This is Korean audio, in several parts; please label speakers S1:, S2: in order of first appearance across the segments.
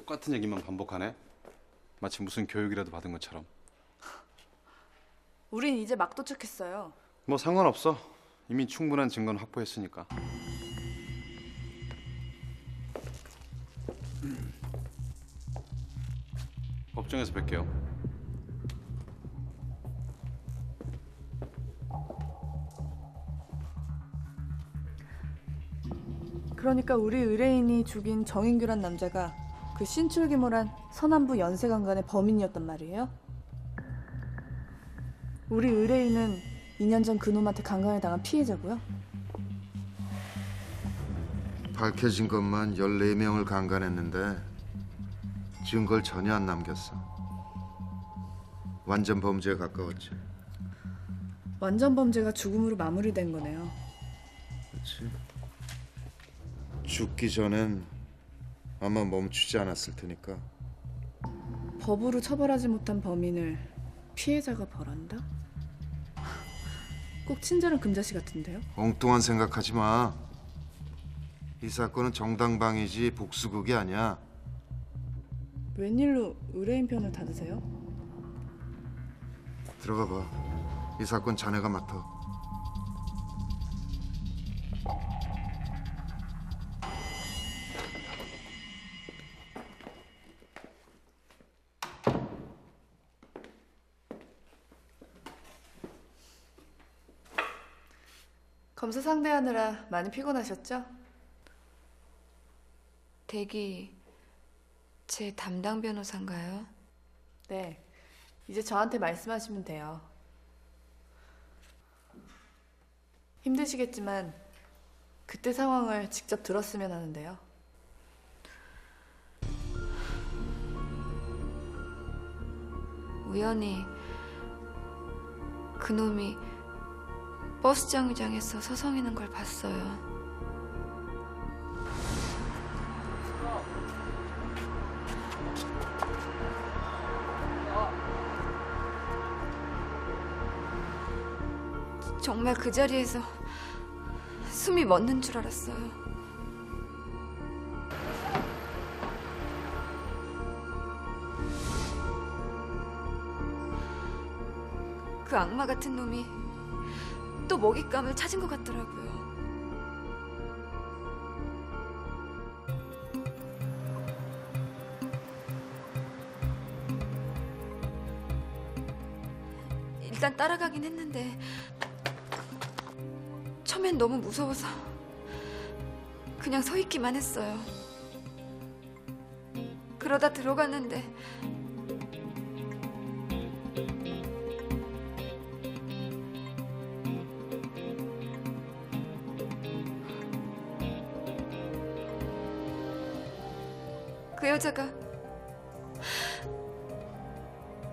S1: 똑같은 얘기만 반복하네. 마치 무슨 교육이라도 받은 것처럼.
S2: 우린 이제 막 도착했어요.
S1: 뭐 상관없어. 이미 충분한 증거는 확보했으니까. 법정에서 뵐게요.
S2: 그러니까 우리 의뢰인이 죽인 정인규란 남자가 그 신출귀몰한 서남부 연세관간의 범인이었단 말이에요? 우리 의뢰인은 2년 전 그놈한테 강간을 당한 피해자고요?
S3: 밝혀진 것만 14명을 강간했는데 증거를 전혀 안 남겼어. 완전 범죄에 가까웠지.
S2: 완전 범죄가 죽음으로 마무리된 거네요.
S3: 그렇지. 죽기 전엔 아마 멈추지 않았을 테니까.
S2: 법으로 처벌하지 못한 범인을 피해자가 벌한다? 꼭 친절한 금자씨 같은데요?
S3: 엉뚱한 생각하지 마. 이 사건은 정당방위지 복수극이 아니야.
S2: 웬일로 의뢰인 편을 다드세요?
S3: 들어가 봐. 이 사건 자네가 맡아.
S2: 검사 상대하느라 많이 피곤하셨죠?
S4: 댁이 제 담당 변호사인가요?
S2: 네, 이제 저한테 말씀하시면 돼요. 힘드시겠지만 그때 상황을 직접 들었으면 하는데요.
S4: 우연히 그놈이 버스 정류장에서 서성이는 걸 봤어요. 정말 그 자리에서 숨이 멎는 줄 알았어요. 그 악마 같은 놈이 또 먹잇감을 찾은 것 같더라고요. 일단 따라가긴 했는데 처음엔 너무 무서워서 그냥 서 있기만 했어요. 그러다 들어갔는데 그 여자가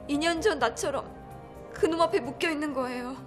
S4: 2년 전 나처럼 그놈 앞에 묶여 있는 거예요.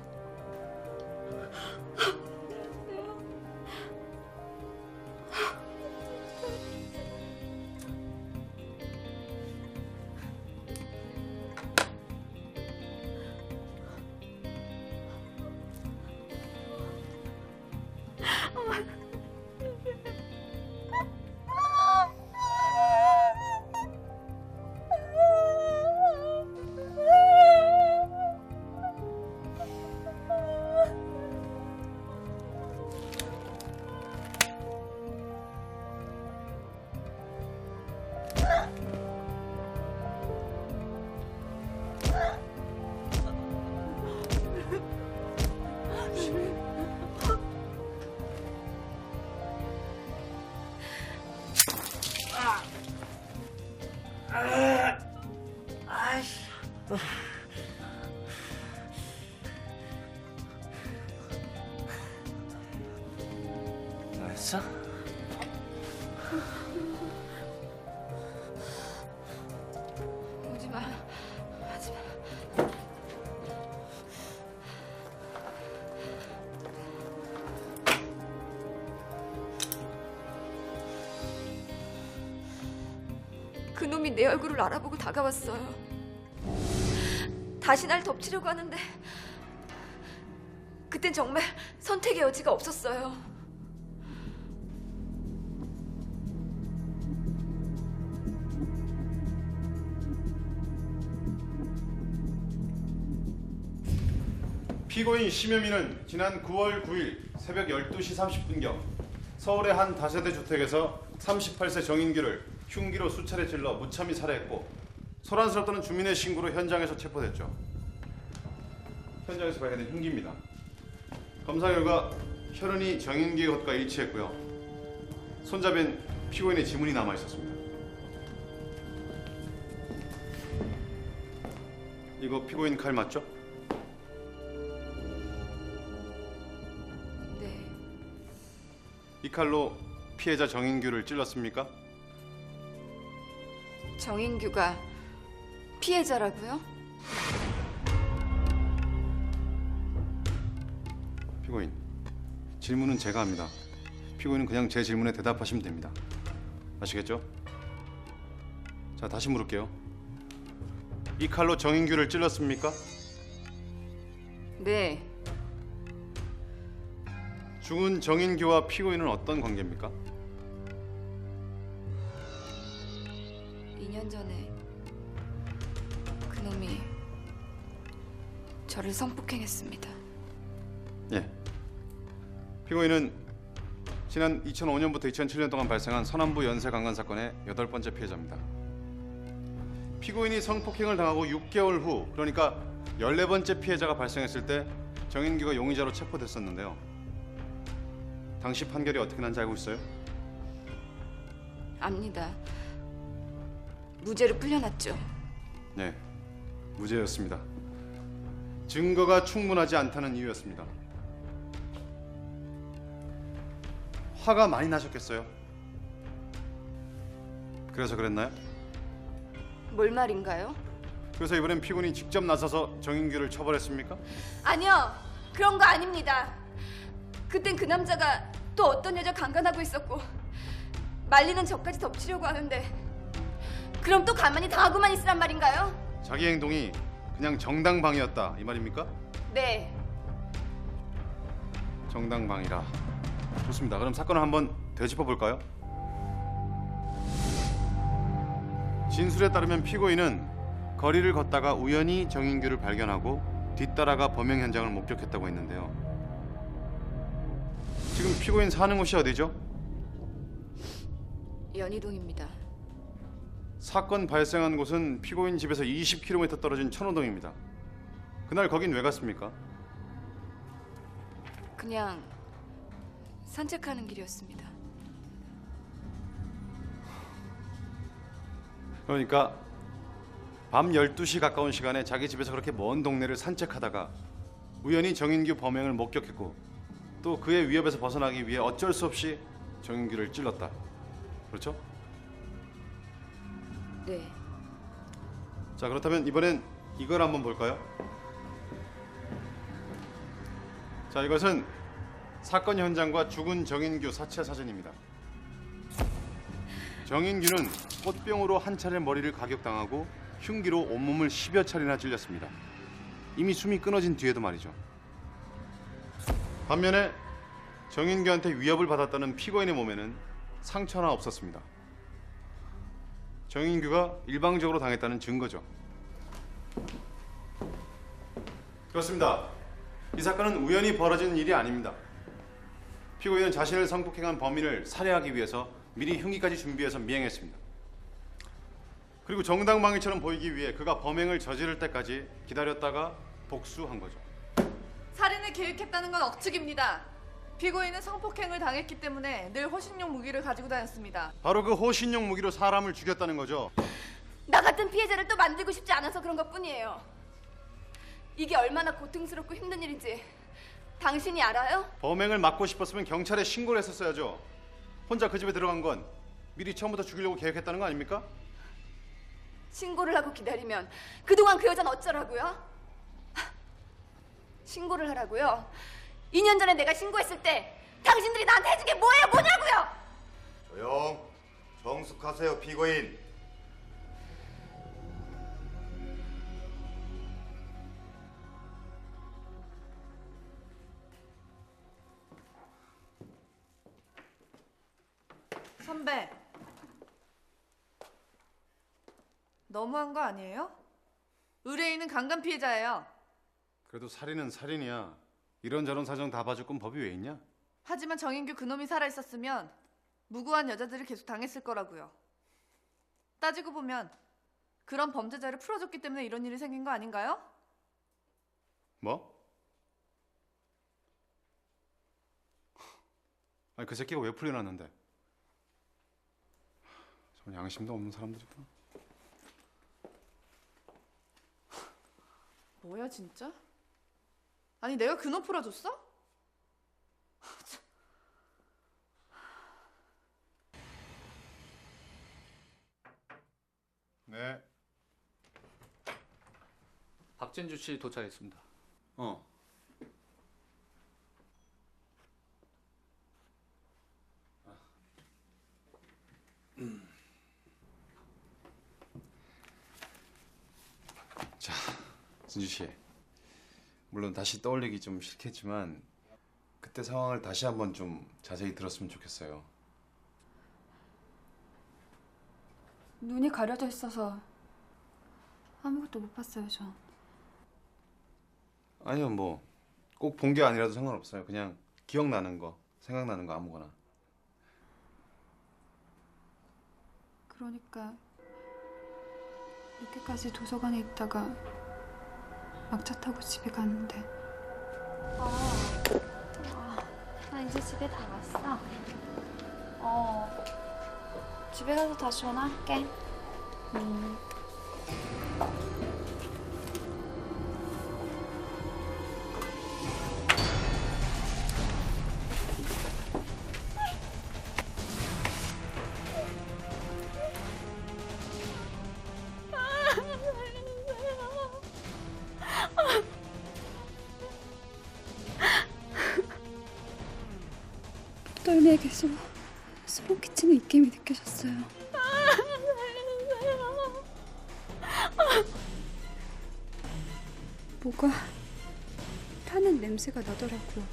S5: 됐어?
S4: 오지 마. 하지 마. 그놈이 내 얼굴을 알아보고 다가왔어요. 다시 날 덮치려고 하는데 그땐 정말 선택의 여지가 없었어요.
S1: 피고인 심여미는 지난 9월 9일 새벽 12시 30분경 서울의 한 다세대 주택에서 38세 정인규를 흉기로 수차례 찔러 무참히 살해했고 소란스럽다는 주민의 신고로 현장에서 체포됐죠. 현장에서 발견된 흉기입니다. 검사 결과 혈흔이 정인규의 것과 일치했고요. 손잡이엔 피고인의 지문이 남아 있었습니다. 이거 피고인 칼 맞죠?
S4: 네.
S1: 이 칼로 피해자 정인규를 찔렀습니까?
S4: 정인규가 피해자라고요?
S1: 피고인, 질문은 제가 합니다. 피고인은 그냥 제 질문에 대답하시면 됩니다. 아시겠죠? 자, 다시 물을게요. 이 칼로 정인규를 찔렀습니까?
S4: 네.
S1: 죽은 정인규와 피고인은 어떤 관계입니까?
S4: 2년 전에 그놈이 저를 성폭행했습니다.
S1: 예. 피고인은 지난 2005년부터 2007년 동안 발생한 서남부 연쇄 강간 사건의 8번째 피해자입니다. 피고인이 성폭행을 당하고 6개월 후, 그러니까 14번째 피해자가 발생했을 때 정인규가 용의자로 체포됐었는데요. 당시 판결이 어떻게 난지 알고 있어요?
S4: 압니다. 무죄로 풀려났죠.
S1: 네, 무죄였습니다. 증거가 충분하지 않다는 이유였습니다. 화가 많이 나셨겠어요? 그래서 그랬나요?
S4: 뭘 말인가요?
S1: 그래서 이번엔 피고인이 직접 나서서 정인규를 처벌했습니까?
S4: 아니요. 그런 거 아닙니다. 그땐 그 남자가 또 어떤 여자 강간하고 있었고 말리는 저까지 덮치려고 하는데 그럼 또 가만히 당하고만 있으란 말인가요?
S1: 자기 행동이 그냥 정당방위였다 이 말입니까?
S4: 네.
S1: 정당방위라. 좋습니다. 그럼 사건을 한번 되짚어 볼까요? 진술에 따르면 피고인은 거리를 걷다가 우연히 정인규를 발견하고 뒤따라가 범행 현장을 목격했다고 했는데요. 지금 피고인 사는 곳이 어디죠?
S4: 연희동입니다.
S1: 사건 발생한 곳은 피고인 집에서 20km 떨어진 천호동입니다. 그날 거긴 왜 갔습니까?
S4: 그냥 산책하는 길이었습니다.
S1: 그러니까 밤 12시 가까운 시간에 자기 집에서 그렇게 먼 동네를 산책하다가 우연히 정인규 범행을 목격했고 또 그의 위협에서 벗어나기 위해 어쩔 수 없이 정인규를 찔렀다. 그렇죠?
S4: 네.
S1: 자, 그렇다면 이번엔 이걸 한번 볼까요? 자, 이것은 사건 현장과 죽은 정인규 사체 사진입니다. 정인규는 꽃병으로 한 차례 머리를 가격당하고 흉기로 온몸을 10여 차례나 찔렸습니다. 이미 숨이 끊어진 뒤에도 말이죠. 반면에 정인규한테 위협을 받았다는 피고인의 몸에는 상처나 없었습니다. 정인규가 일방적으로 당했다는 증거죠. 그렇습니다. 이 사건은 우연히 벌어진 일이 아닙니다. 피고인은 자신을 성폭행한 범인을 살해하기 위해서 미리 흉기까지 준비해서 미행했습니다. 그리고 정당방위처럼 보이기 위해 그가 범행을 저지를 때까지 기다렸다가 복수한 거죠.
S2: 살인을 계획했다는 건 억측입니다. 피고인은 성폭행을 당했기 때문에 늘 호신용 무기를 가지고 다녔습니다.
S1: 바로 그 호신용 무기로 사람을 죽였다는 거죠.
S4: 나 같은 피해자를 또 만들고 싶지 않아서 그런 것뿐이에요. 이게 얼마나 고통스럽고 힘든 일인지 당신이 알아요?
S1: 범행을 막고 싶었으면 경찰에 신고를 했었어야죠. 혼자 그 집에 들어간 건 미리 처음부터 죽이려고 계획했다는 거 아닙니까?
S4: 신고를 하고 기다리면 그동안 그 여자는 어쩌라고요? 하, 신고를 하라고요? 2년 전에 내가 신고했을 때 당신들이 나한테 해준 게 뭐예요? 뭐냐고요?
S5: 조용. 정숙하세요, 피고인.
S2: 선배. 너무한 거 아니에요? 의뢰인은 강간 피해자예요.
S1: 그래도 살인은 살인이야. 이런저런 사정 다 봐줄 건 법이 왜 있냐?
S2: 하지만 정인규 그놈이 살아있었으면 무고한 여자들을 계속 당했을 거라고요. 따지고 보면 그런 범죄자를 풀어줬기 때문에 이런 일이 생긴 거 아닌가요?
S1: 뭐? 아니 그 새끼가 왜 풀려났는데? 전 양심도 없는 사람들이구나.
S2: 뭐야 진짜? 아니 내가 그놈 풀어줬어?
S1: 네.
S6: 박진주 씨 도착했습니다.
S1: 어. 자, 진주 씨. 물론 다시 떠올리기 좀 싫겠지만 그때 상황을 다시 한번 좀 자세히 들었으면 좋겠어요.
S4: 눈이 가려져 있어서 아무것도 못 봤어요, 전.
S1: 아니요, 뭐 꼭 본 게 아니라도 상관없어요. 그냥 기억나는 거, 생각나는 거 아무거나.
S7: 그러니까 늦게까지 도서관에 있다가 막차 타고 집에 갔는데
S8: 나 이제 집에 다 왔어. 집에 가서 다시 전화할게.
S7: 목덜미에게서 소름 끼치는 입김이 느껴졌어요. 뭐가 타는 냄새가 나더라고요.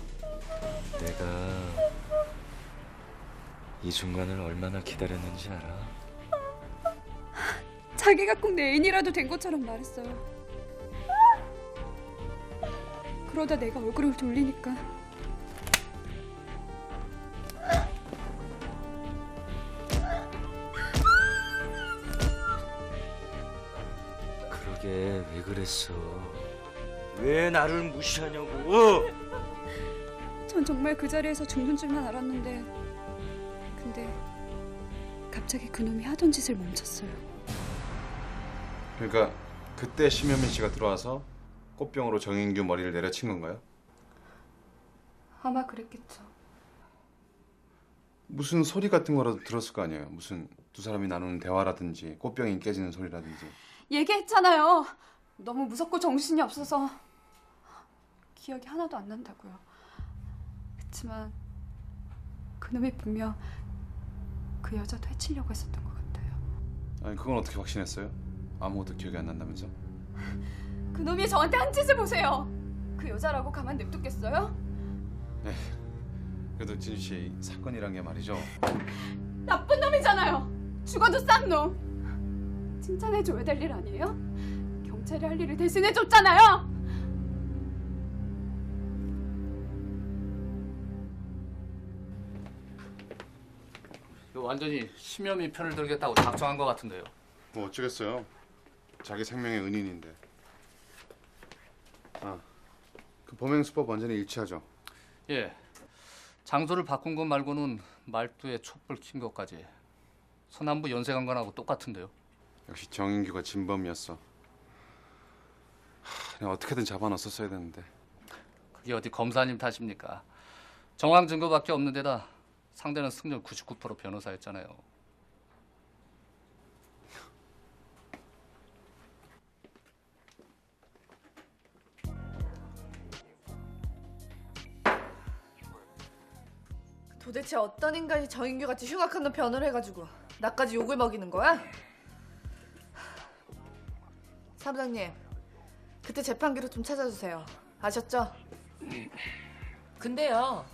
S9: 내가 이 순간을 얼마나 기다렸는지 알아?
S7: 자기가 꼭 내 애인이라도 된 것처럼 말했어요. 그러다 내가 얼굴을 돌리니까
S9: 그러게 왜 그랬어? 왜 나를 무시하냐고?
S7: 전 정말 그 자리에서 죽는 줄만 알았는데 근데 갑자기 그놈이 하던 짓을 멈췄어요.
S1: 그러니까 그때 심현민 씨가 들어와서 꽃병으로 정인규 머리를 내려친 건가요?
S7: 아마 그랬겠죠.
S1: 무슨 소리 같은 거라도 들었을 거 아니에요. 무슨 두 사람이 나누는 대화라든지 꽃병이 깨지는 소리라든지.
S7: 얘기했잖아요. 너무 무섭고 정신이 없어서 기억이 하나도 안 난다고요. 그치만 그놈이 분명 그 여자도 해치려고 했었던 것 같아요.
S1: 아니 그건 어떻게 확신했어요? 아무것도 기억이 안 난다면서?
S7: 그놈이 저한테 한 짓을 보세요. 그 여자라고 가만 냅뒀겠어요?
S1: 네. 그래도 진주 씨 사건이란 게 말이죠.
S7: 나쁜 놈이잖아요. 죽어도 싼 놈. 칭찬해줘야 될 일 아니에요? 경찰이 할 일을 대신해줬잖아요.
S6: 이거 완전히 심현미 편을 들겠다고 작정한 것 같은데요.
S1: 뭐 어쩌겠어요. 자기 생명의 은인인데. 아, 그 범행 수법 완전히 일치하죠.
S6: 예, 장소를 바꾼 것 말고는 말투에 촛불 킨 것까지 서남부 연쇄강간하고 똑같은데요.
S1: 역시 정인규가 진범이었어. 내가 어떻게든 잡아넣었어야 되는데.
S6: 이게 어디 검사님 탓입니까? 정황 증거밖에 없는 데다 상대는 승률 99% 변호사였잖아요.
S2: 도대체 어떤 인간이 정인규같이 흉악한 놈 변호를 해가지고 나까지 욕을 먹이는 거야? 사무장님, 그때 재판 기록 좀 찾아주세요. 아셨죠?
S10: 근데요,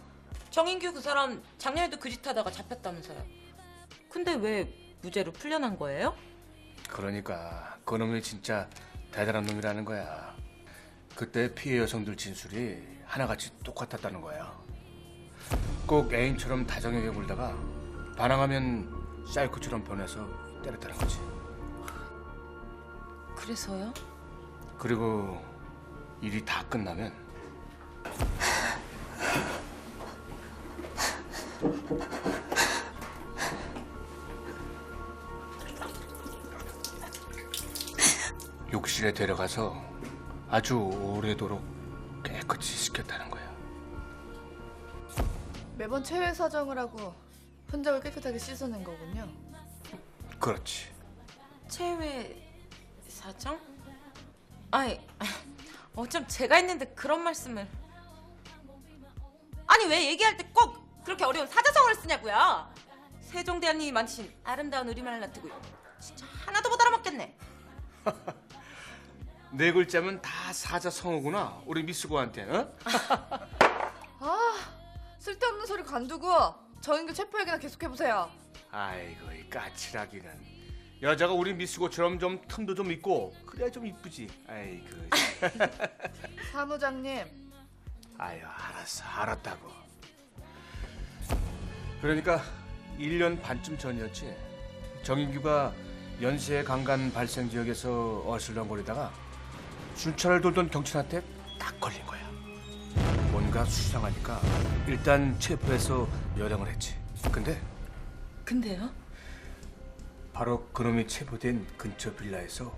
S10: 정인규 그 사람 작년에도 그 짓 하다가 잡혔다면서요. 근데 왜 무죄로 풀려난 거예요?
S11: 그러니까 그놈이 진짜 대단한 놈이라는 거야. 그때 피해 여성들 진술이 하나같이 똑같았다는 거야. 꼭 애인처럼 다정하게 굴다가 반항하면 사이코처럼 변해서 때렸다는 거지.
S10: 그래서요?
S11: 그리고 일이 다 끝나면 욕실에 데려가서 아주 오래도록 깨끗이 씻겼다는 거야.
S2: 매번 체외 사정을 하고 흔적을 깨끗하게 씻어낸 거군요.
S11: 그렇지.
S10: 체외 사정? 아니, 어쩜 제가 있는데 그런 말씀을. 아니, 왜 얘기할 때 꼭 그렇게 어려운 사자성어를 쓰냐고요? 세종대왕님이 만드신 아름다운 우리말을 놔두고 진짜 하나도 못 알아먹겠네.
S11: 네 글자면 다 사자성어구나. 우리 미스고한테. 어?
S2: 아, 쓸데없는 소리 관두고 정인규 체포 얘기나 계속해보세요.
S11: 아이고 이 까칠하기는. 여자가 우리 미스고처럼 좀 틈도 좀 있고 그래야 좀 이쁘지. 아이고.
S2: 사무장님,
S11: 아유 알았어 알았다고. 그러니까 1년 반쯤 전이었지. 정인규가 연세 강간 발생 지역에서 어슬렁거리다가 순찰을 돌던 경찰한테 딱 걸린 거야. 뭔가 수상하니까 일단 체포해서 여령을 했지.
S10: 근데요?
S11: 바로 그놈이 체포된 근처 빌라에서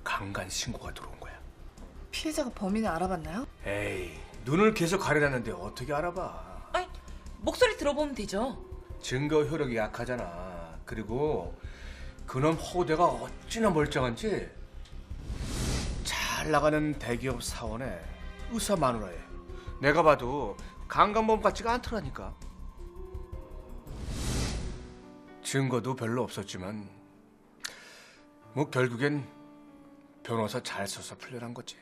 S11: 강간 신고가 들어온 거야.
S2: 피해자가 범인을 알아봤나요?
S11: 에이 눈을 계속 가려놨는데 어떻게 알아봐.
S10: 아니, 목소리 들어보면 되죠.
S11: 증거 효력이 약하잖아. 그리고 그놈 호대가 어찌나 멀쩡한지. 잘 나가는 대기업 사원에 의사 마누라에 내가 봐도 강간범 같지가 않더라니까. 증거도 별로 없었지만 뭐 결국엔 변호사 잘 써서 풀려난 거지.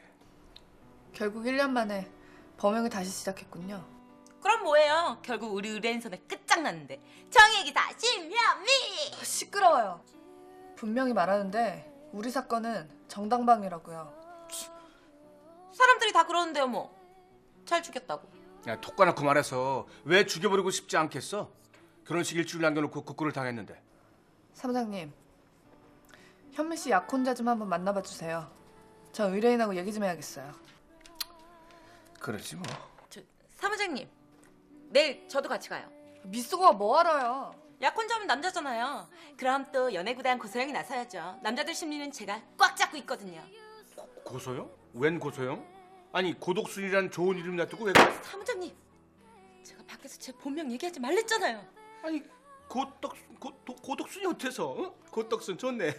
S2: 결국 1년 만에 범행을 다시 시작했군요.
S10: 그럼 뭐예요? 결국 우리 의뢰인선에 끝장났는데 정의 기사 심현미!
S2: 시끄러워요. 분명히 말하는데 우리 사건은 정당방위라고요.
S10: 사람들이 다 그러는데요 뭐. 잘 죽였다고.
S11: 야, 톡 까놓고 말해서 왜 죽여버리고 싶지 않겠어? 결혼식 일주일 남겨놓고 극구를 당했는데.
S2: 사무장님, 현미 씨 약혼자 좀 한번 만나봐 주세요. 저 의뢰인하고 얘기 좀 해야겠어요.
S11: 그러지 뭐.
S10: 저 사무장님, 내일 저도 같이 가요.
S2: 미스고가 뭐 알아요?
S10: 약혼자면 남자잖아요. 그럼 또 연애구단 고소영이 나서야죠. 남자들 심리는 제가 꽉 잡고 있거든요.
S11: 고소영? 웬 고소영? 아니 고독순이란 좋은 이름 놔두고 왜 그래?
S10: 사무장님, 제가 밖에서 제 본명 얘기하지 말랬잖아요.
S11: 아니 고독순이 어때서? 어? 고독순 좋네.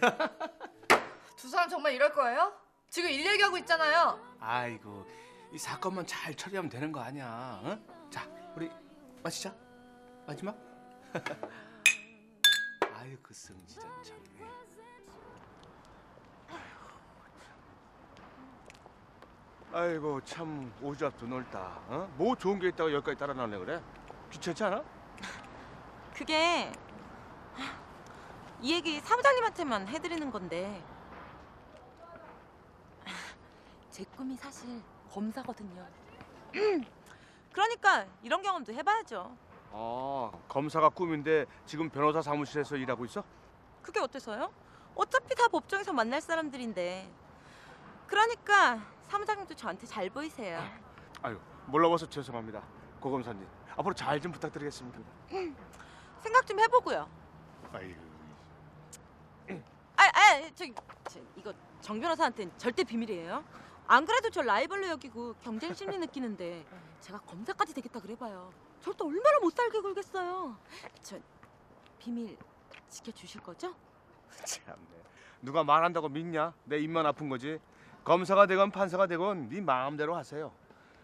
S2: 두 사람 정말 이럴 거예요? 지금 일 얘기하고 있잖아요.
S11: 아이고 이 사건만 잘 처리하면 되는 거 아니야. 어? 자 우리 마시자. 마지막. 아유 그 성지전 참. 아이고 참 오지랖도 넓다. 어? 뭐 좋은 게 있다고 여기까지 따라 나오려 그래? 귀찮지 않아?
S10: 그게 이 얘기 사무장님한테만 해드리는 건데 제 꿈이 사실 검사거든요. 그러니까 이런 경험도 해봐야죠.
S11: 아 검사가 꿈인데 지금 변호사 사무실에서 일하고 있어?
S10: 그게 어때서요? 어차피 다 법정에서 만날 사람들인데. 그러니까 사무장님도 저한테 잘 보이세요.
S11: 아유 몰라봐서 죄송합니다. 고 검사님 앞으로 잘 좀 부탁드리겠습니다.
S10: 생각 좀 해보고요.
S11: 아이고.
S10: 저 이거 정 변호사한테는 절대 비밀이에요. 안 그래도 저 라이벌로 여기고 경쟁 심리 느끼는데 제가 검사까지 되겠다 그래봐요. 저를 또 얼마나 못 살게 굴겠어요. 저 비밀 지켜주실 거죠?
S11: 참네. 누가 말한다고 믿냐? 내 입만 아픈 거지. 검사가 되건 판사가 되건 네 마음대로 하세요.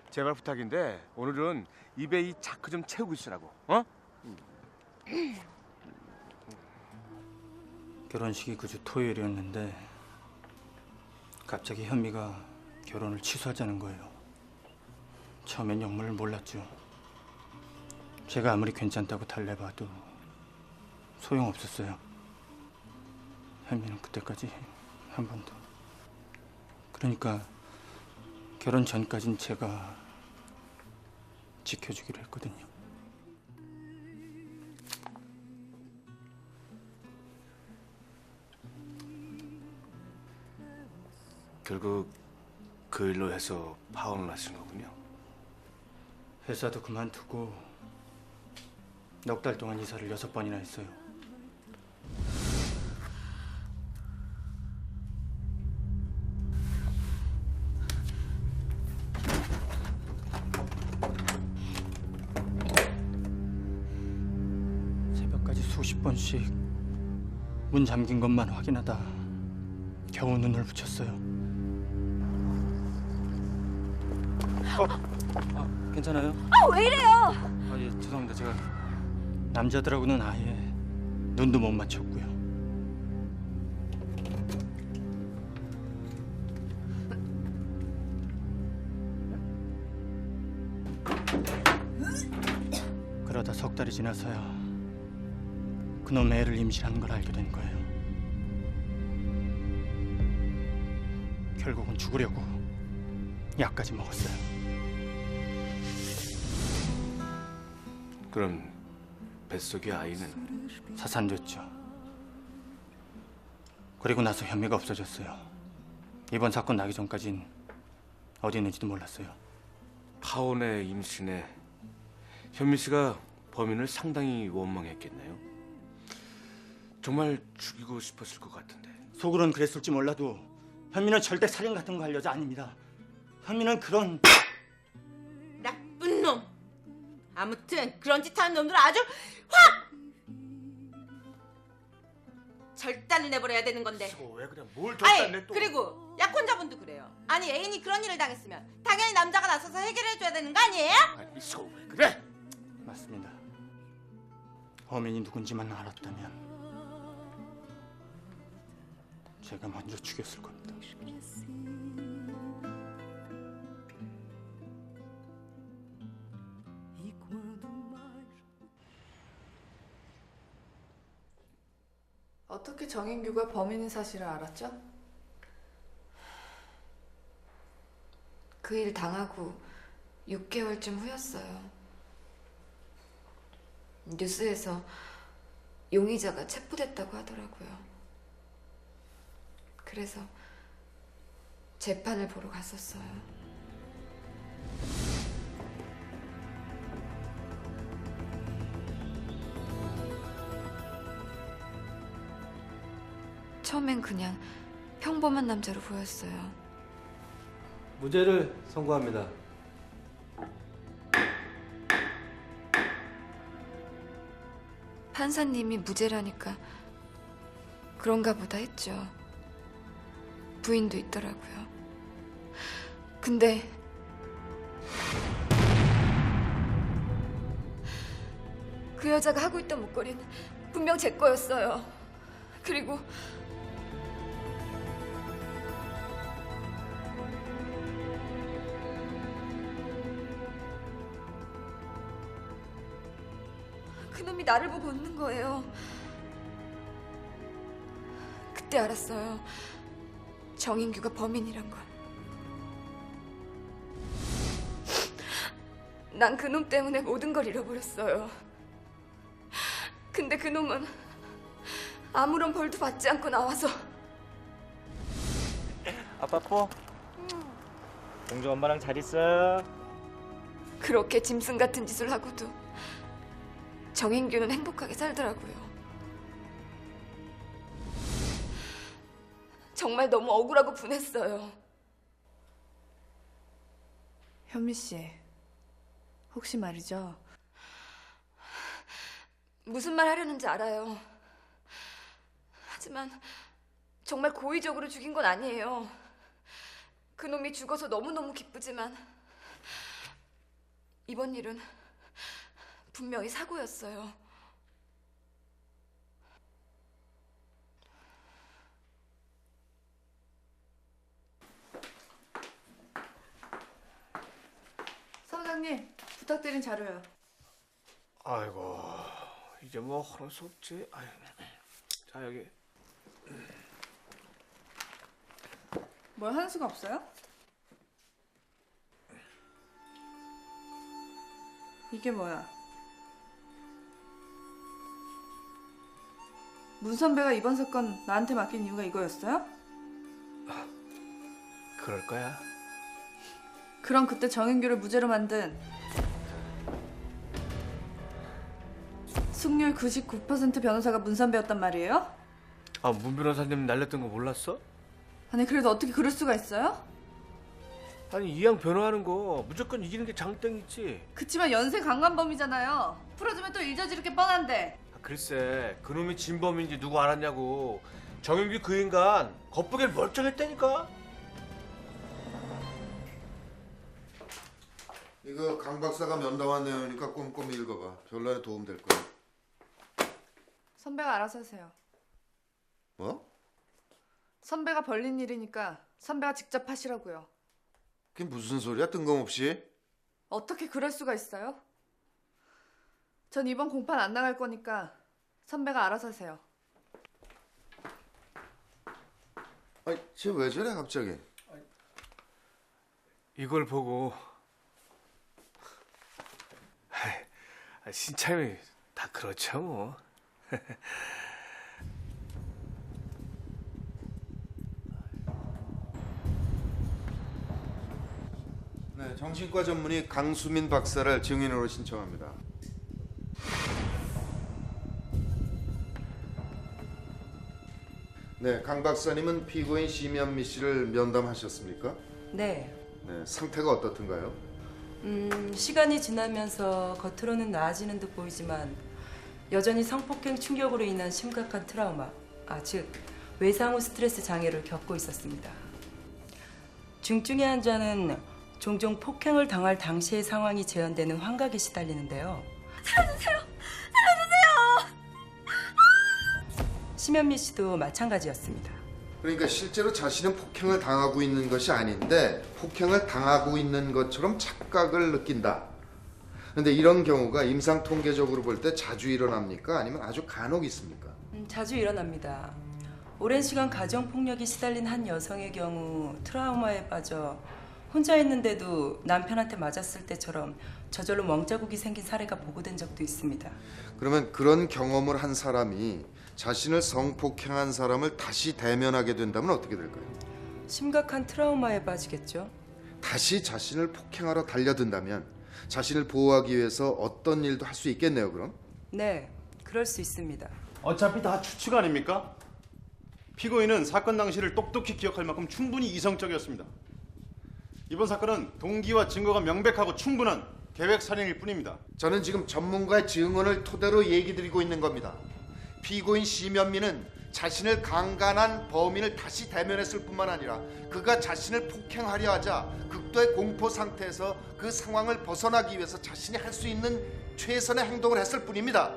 S11: 제발 부탁인데 오늘은 입에 이 자크 좀 채우고 있으라고. 어?
S6: 결혼식이 그주 토요일이었는데 갑자기 현미가 결혼을 취소하자는 거예요. 처음엔 영문을 몰랐죠. 제가 아무리 괜찮다고 달래봐도 소용없었어요. 현미는 그때까지 한 번도. 그러니까 결혼 전까진 제가 지켜주기로 했거든요.
S11: 결국 그 일로 해서 파혼을 하신 거군요.
S6: 회사도 그만두고 넉 달 동안 이사를 6번이나 했어요. 새벽까지 수십 번씩 문 잠긴 것만 확인하다 겨우 눈을 붙였어요. 괜찮아요?
S4: 왜 이래요?
S6: 아, 예, 죄송합니다. 제가 남자들하고는 아예 눈도 못 맞췄고요. 그러다 석 달이 지나서야 그놈 애를 임신하는 걸 알게 된 거예요. 결국은 죽으려고 약까지 먹었어요.
S11: 그럼 뱃속의 아이는
S6: 사산됐죠. 그리고 나서 현미가 없어졌어요. 이번 사건 나기 전까진 어디 있는지도 몰랐어요.
S11: 파혼의 임신에 현미 씨가 범인을 상당히 원망했겠네요. 정말 죽이고 싶었을 것 같은데.
S6: 속으론 그랬을지 몰라도 현미는 절대 살인 같은 거 할 여자 아닙니다. 현미는 그런
S10: 나쁜 놈. 아무튼 그런 짓 하는 놈들 아주 확 절단을 내버려야 되는 건데.
S11: 왜 그래? 뭘
S10: 아니
S11: 절단내 또?
S10: 그리고 약혼자분도 그래요. 아니 애인이 그런 일을 당했으면 당연히 남자가 나서서 해결해줘야 되는 거 아니에요?
S11: 아니 소 왜 그래?
S6: 맞습니다. 범인이 누군지만 알았다면 제가 먼저 죽였을 겁니다.
S2: 어떻게 정인규가 범인인 사실을 알았죠?
S12: 그 일 당하고 6개월쯤 후였어요. 뉴스에서 용의자가 체포됐다고 하더라고요. 그래서 재판을 보러 갔었어요. 처음엔 그냥 평범한 남자로 보였어요.
S13: 무죄를 선고합니다.
S12: 판사님이 무죄라니까 그런가 보다 했죠. 부인도 있더라고요. 근데
S4: 그 여자가 하고 있던 목걸이는 분명 제 거였어요. 그리고 그놈이 나를 보고 웃는 거예요. 그때 알았어요. 정인규가 범인이란 걸. 난 그놈 때문에 모든 걸 잃어버렸어요. 근데 그놈은 아무런 벌도 받지 않고 나와서
S9: 아빠 뽀. 공주 엄마랑 잘 있어.
S4: 그렇게 짐승 같은 짓을 하고도 정인규는 행복하게 살더라고요. 정말 너무 억울하고 분했어요.
S2: 현미 씨, 혹시 말이죠.
S4: 무슨 말 하려는지 알아요. 하지만 정말 고의적으로 죽인 건 아니에요. 그놈이 죽어서 너무너무 기쁘지만 이번 일은 분명히 사고였어요.
S2: 사무장님, 부탁드린 자료요.
S11: 아이고 이제 뭐 하는 수 없지. 아유. 자 여기.
S2: 뭘 하는 수가 없어요? 이게 뭐야? 문 선배가 이번 사건 나한테 맡긴 이유가 이거였어요?
S11: 그럴 거야.
S2: 그럼 그때 정인규를 무죄로 만든 승률 99% 변호사가 문 선배였단 말이에요?
S11: 아, 문 변호사님 날렸던 거 몰랐어?
S2: 아니 그래도 어떻게 그럴 수가 있어요?
S11: 아니 이양 변호하는 거 무조건 이기는 게 장땡이지.
S2: 그치만 연쇄 강간범이잖아요. 풀어주면 또 일 저지를 게 뻔한데.
S11: 글쎄 그놈이 진범인지 누구 알았냐고. 정영규 그 인간 겉보기엔 멀쩡했다니까.
S3: 이거 강 박사가 면담한 내용이니까 꼼꼼히 읽어봐. 별난에 도움 될 거야.
S2: 선배가 알아서 하세요.
S3: 뭐?
S2: 선배가 벌린 일이니까 선배가 직접 하시라고요.
S3: 그게 무슨 소리야 뜬금없이?
S2: 어떻게 그럴 수가 있어요? 전 이번 공판 안 나갈 거니까 선배가 알아서 하세요.
S3: 아니 쟤 왜 저래 갑자기?
S11: 이걸 보고 신참이 다 그렇죠 뭐.
S3: 네, 정신과 전문의 강수민 박사를 증인으로 신청합니다. 네, 강 박사님은 피고인 심현미 씨를 면담하셨습니까?
S10: 네.
S3: 네, 상태가 어떻든가요?
S10: 시간이 지나면서 겉으로는 나아지는 듯 보이지만 여전히 성폭행 충격으로 인한 심각한 트라우마, 즉 외상 후 스트레스 장애를 겪고 있었습니다. 중증의 환자는 종종 폭행을 당할 당시의 상황이 재현되는 환각에 시달리는데요.
S4: 살려주세요! 살려주세요!
S10: 심현미 씨도 마찬가지였습니다.
S3: 그러니까 실제로 자신은 폭행을 당하고 있는 것이 아닌데 폭행을 당하고 있는 것처럼 착각을 느낀다. 그런데 이런 경우가 임상 통계적으로 볼 때 자주 일어납니까? 아니면 아주 간혹 있습니까?
S10: 자주 일어납니다. 오랜 시간 가정폭력에 시달린 한 여성의 경우 트라우마에 빠져 혼자 있는데도 남편한테 맞았을 때처럼 저절로 멍자국이 생긴 사례가 보고된 적도 있습니다.
S3: 그러면 그런 경험을 한 사람이 자신을 성폭행한 사람을 다시 대면하게 된다면 어떻게 될까요?
S10: 심각한 트라우마에 빠지겠죠.
S3: 다시 자신을 폭행하러 달려든다면 자신을 보호하기 위해서 어떤 일도 할 수 있겠네요, 그럼?
S10: 네, 그럴 수 있습니다.
S1: 어차피 다 추측 아닙니까? 피고인은 사건 당시를 똑똑히 기억할 만큼 충분히 이성적이었습니다. 이번 사건은 동기와 증거가 명백하고 충분한 계획 살인일 뿐입니다.
S3: 저는 지금 전문가의 증언을 토대로 얘기 드리고 있는 겁니다. 피고인 심현미는 자신을 강간한 범인을 다시 대면했을 뿐만 아니라 그가 자신을 폭행하려 하자 극도의 공포 상태에서 그 상황을 벗어나기 위해서 자신이 할 수 있는 최선의 행동을 했을 뿐입니다.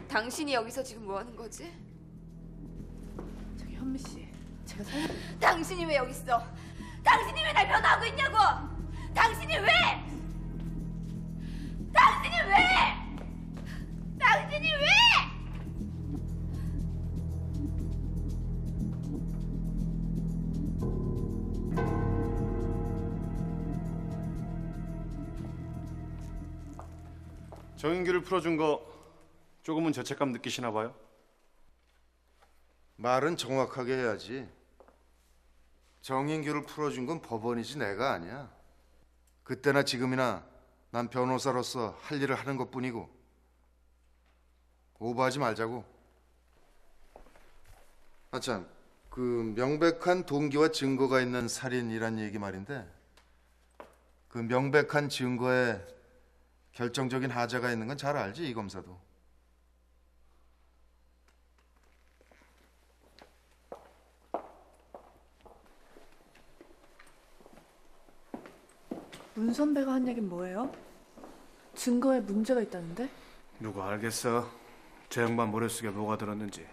S4: 당신이 여기서 지금 뭐 하는 거지?
S2: 저기 현미 씨, 제가
S4: 당신이 왜 여기 있어? 당신이 왜 날 변호하고 있냐고! 당신이 왜! 당신이 왜! 당신이 왜!
S1: 정인규를 풀어준 거 조금은 죄책감 느끼시나 봐요?
S3: 말은 정확하게 해야지. 정인규를 풀어준 건 법원이지 내가 아니야. 그때나 지금이나 난 변호사로서 할 일을 하는 것뿐이고 오버하지 말자고. 아참, 그 명백한 동기와 증거가 있는 살인이란 얘기 말인데, 그 명백한 증거에 결정적인 하자가 있는 건 잘 알지, 이 검사도.
S2: 문 선배가 한 얘긴 뭐예요? 증거에 문제가 있다는데?
S11: 누가 알겠어? 저 양반 머릿속에 뭐가 들었는지.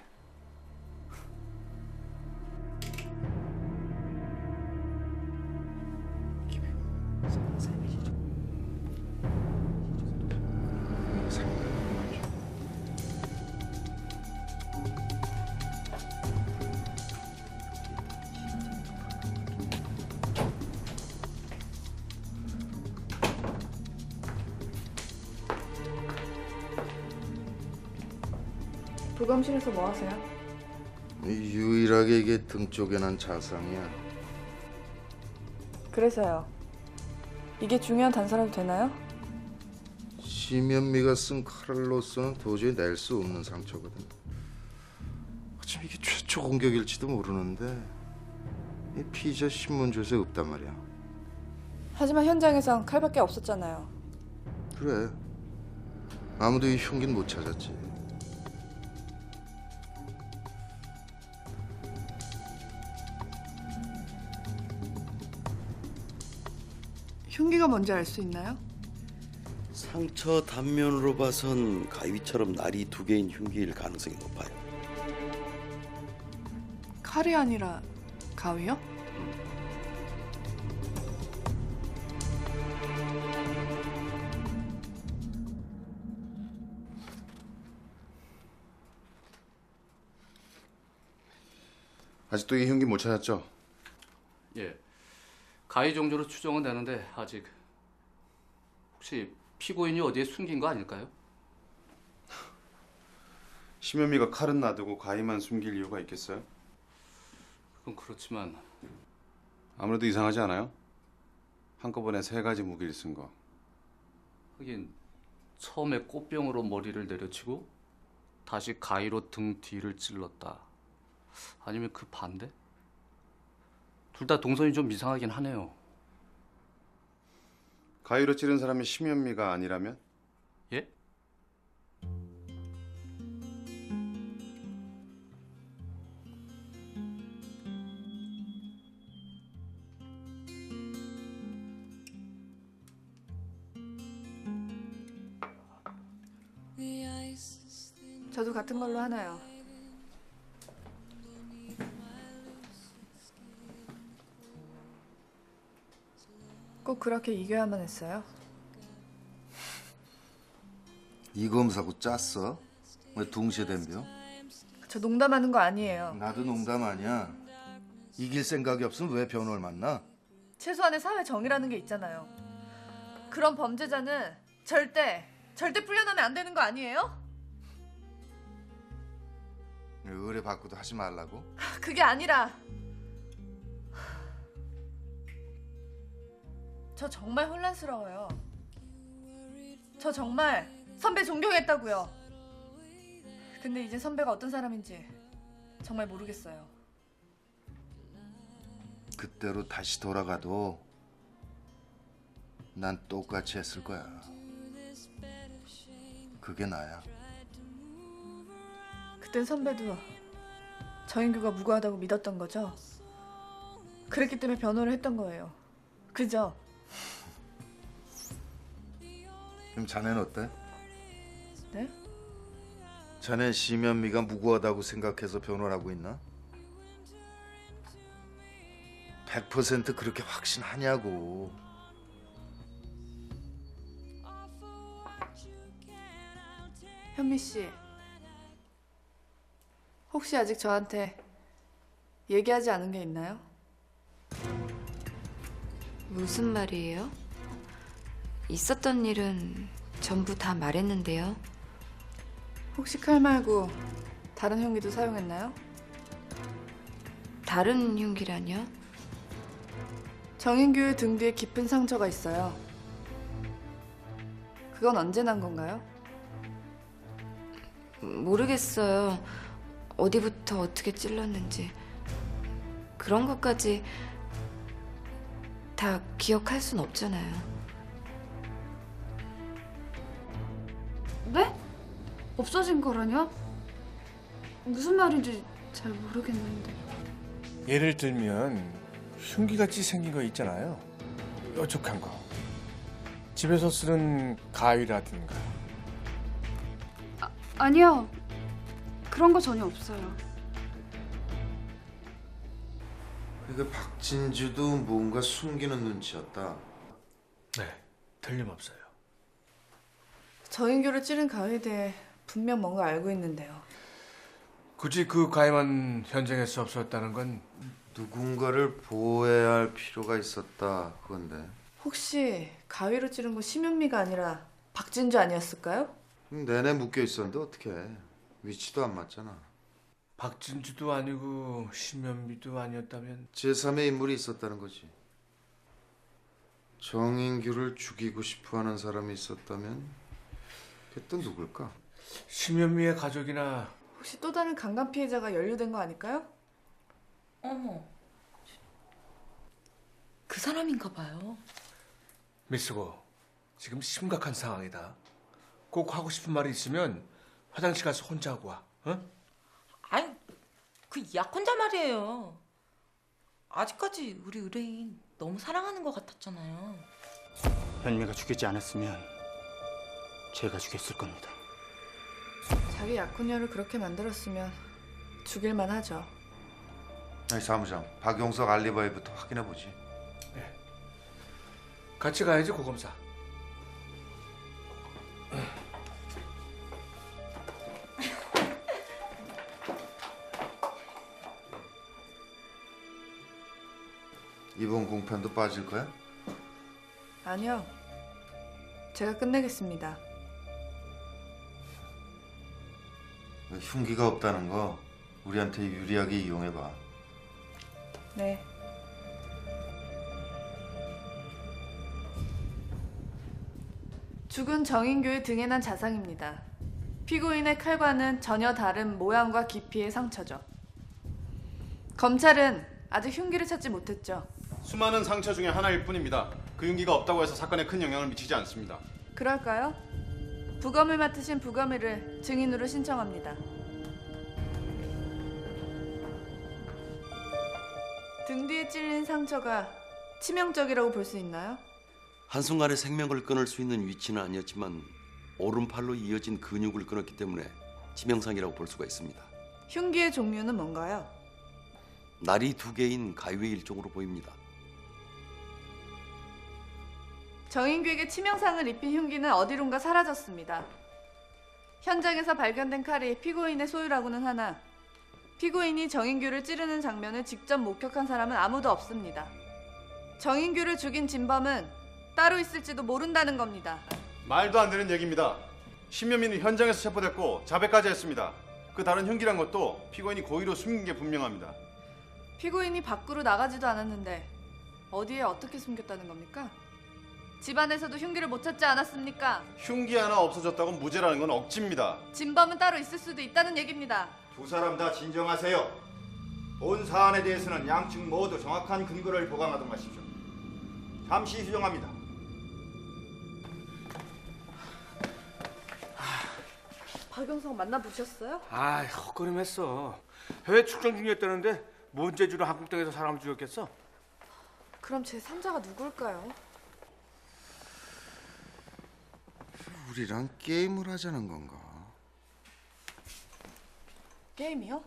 S2: 부검실에서 뭐 하세요?
S3: 유일하게 이게 등 쪽에 난 자상이야.
S2: 그래서요. 이게 중요한 단서라도 되나요?
S3: 심연미가 쓴 칼로서는 도저히 낼 수 없는 상처거든. 참 이게 최초 공격일지도 모르는데 이 피의자 신문조서에 없단 말이야.
S2: 하지만 현장에선 칼밖에 없었잖아요.
S3: 그래. 아무도 이 흉기는 못 찾았지.
S2: 흉기가 뭔지 알 수 있나요?
S13: 상처 단면으로 봐선 가위처럼 날이 2개인 흉기일 가능성이 높아요.
S2: 칼이 아니라 가위요?
S1: 아직도 이 흉기 못 찾았죠?
S6: 예. 가위 정도로 추정은 되는데 아직 혹시 피고인이 어디에 숨긴 거 아닐까요?
S1: 심연미가 칼은 놔두고 가위만 숨길 이유가 있겠어요?
S6: 그건 그렇지만
S1: 아무래도 이상하지 않아요? 한꺼번에 3가지 무기를 쓴 거.
S6: 하긴 처음에 꽃병으로 머리를 내려치고 다시 가위로 등 뒤를 찔렀다. 아니면 그 반대? 둘 다 동선이 좀 이상하긴 하네요.
S1: 가위로 찌른 사람이 심연미가 아니라면?
S6: 예?
S2: 저도 같은 걸로 하나요. 꼭 그렇게 이겨야만 했어요?
S3: 이 검사고 짰어? 왜 동시에 덤벼?
S2: 저 농담하는 거 아니에요.
S3: 나도 농담 아니야. 이길 생각이 없으면 왜 변호를 만나?
S2: 최소한의 사회 정의라는 게 있잖아요. 그런 범죄자는 절대 풀려나면 안 되는 거 아니에요?
S3: 의뢰 받고도 하지 말라고?
S2: 그게 아니라 저 정말 혼란스러워요. 저 정말 선배 존경했다고요. 근데 이제 선배가 어떤 사람인지 정말 모르겠어요.
S3: 그때로 다시 돌아가도 난 똑같이 했을 거야. 그게 나야.
S2: 그땐 선배도 정인규가 무고하다고 믿었던 거죠? 그랬기 때문에 변호를 했던 거예요. 그죠?
S3: 그럼 자네는 어때?
S2: 네?
S3: 자넨 심연미가 무고하다고 생각해서 변호를 하고 있나? 100% 그렇게 확신하냐고.
S2: 현미 씨, 혹시 아직 저한테 얘기하지 않은 게 있나요?
S12: 무슨 말이에요? 있었던 일은 전부 다 말했는데요.
S2: 혹시 칼 말고 다른 흉기도 사용했나요?
S12: 다른 흉기라뇨?
S2: 정인규의 등 뒤에 깊은 상처가 있어요. 그건 언제 난 건가요?
S12: 모르겠어요. 어디부터 어떻게 찔렀는지. 그런 것까지 다 기억할 순 없잖아요.
S7: 네? 없어진 거라뇨? 무슨 말인지 잘 모르겠는데.
S11: 예를 들면 흉기같이 생긴 거 있잖아요. 뾰족한 거. 집에서 쓰는 가위라든가.
S7: 아니요. 그런 거 전혀 없어요.
S3: 그 박진주도 뭔가 숨기는 눈치였다.
S11: 네, 틀림없어요.
S2: 정인규를 찌른 가위에 대해 분명 뭔가 알고 있는데요.
S11: 굳이 그 가위만 현장에서 없었다는 건
S3: 누군가를 보호해야 할 필요가 있었다 그건데.
S2: 혹시 가위로 찌른 건 심윤미가 아니라 박진주 아니었을까요?
S3: 내내 묶여 있었는데 어떻게 위치도 안 맞잖아.
S11: 박진주도 아니고 심연미도 아니었다면
S3: 제3의 인물이 있었다는 거지. 정인규를 죽이고 싶어하는 사람이 있었다면 그게 또 누굴까?
S11: 심연미의 가족이나
S2: 혹시 또 다른 강간 피해자가 연루된 거 아닐까요?
S10: 어머, 그 사람인가 봐요.
S11: 미스고, 지금 심각한 상황이다. 꼭 하고 싶은 말이 있으면 화장실 가서 혼자 하고 와. 어?
S10: 아니, 그 약혼자 말이에요. 아직까지 우리 의뢰인 너무 사랑하는 것 같았잖아요.
S9: 현미가 죽이지 않았으면 제가 죽였을 겁니다.
S2: 자기 약혼녀를 그렇게 만들었으면 죽일만 하죠.
S3: 아니 사무장, 박용석 알리바이부터 확인해 보지.
S11: 같이 가야지 고검사.
S3: 이번 공판도 빠질 거야?
S2: 아니요. 제가 끝내겠습니다.
S3: 흉기가 없다는 거 우리한테 유리하게 이용해 봐.
S2: 네. 죽은 정인규의 등에 난 자상입니다. 피고인의 칼과는 전혀 다른 모양과 깊이의 상처죠. 검찰은 아직 흉기를 찾지 못했죠.
S1: 수많은 상처 중에 하나일 뿐입니다. 그 흉기가 없다고 해서 사건에 큰 영향을 미치지 않습니다.
S2: 그럴까요? 부검을 맡으신 부검의를 증인으로 신청합니다. 등 뒤에 찔린 상처가 치명적이라고 볼 수 있나요?
S13: 한순간에 생명을 끊을 수 있는 위치는 아니었지만 오른팔로 이어진 근육을 끊었기 때문에 치명상이라고 볼 수가 있습니다.
S2: 흉기의 종류는 뭔가요?
S13: 날이 두 개인 가위의 일종으로 보입니다.
S2: 정인규에게 치명상을 입힌 흉기는 어디론가 사라졌습니다. 현장에서 발견된 칼이 피고인의 소유라고는 하나 피고인이 정인규를 찌르는 장면을 직접 목격한 사람은 아무도 없습니다. 정인규를 죽인 진범은 따로 있을지도 모른다는 겁니다.
S1: 말도 안 되는 얘기입니다. 심연미는 현장에서 체포됐고 자백까지 했습니다. 그 다른 흉기란 것도 피고인이 고의로 숨긴 게 분명합니다.
S2: 피고인이 밖으로 나가지도 않았는데 어디에 어떻게 숨겼다는 겁니까? 집안에서도 흉기를 못 찾지 않았습니까?
S1: 흉기 하나 없어졌다고 무죄라는 건 억지입니다.
S2: 진범은 따로 있을 수도 있다는 얘기입니다.
S5: 두 사람 다 진정하세요. 본 사안에 대해서는 양측 모두 정확한 근거를 보강하도록 하십시오. 잠시 휴정합니다.
S2: 박영석 만나보셨어요?
S11: 아, 헛걸음했어. 해외 출장 중이었다는데 뭔 재주로 한국 땅에서 사람을 죽였겠어?
S2: 그럼 제 3자가 누굴까요?
S3: 우리랑 게임을 하자는 건가?
S2: 게임이요?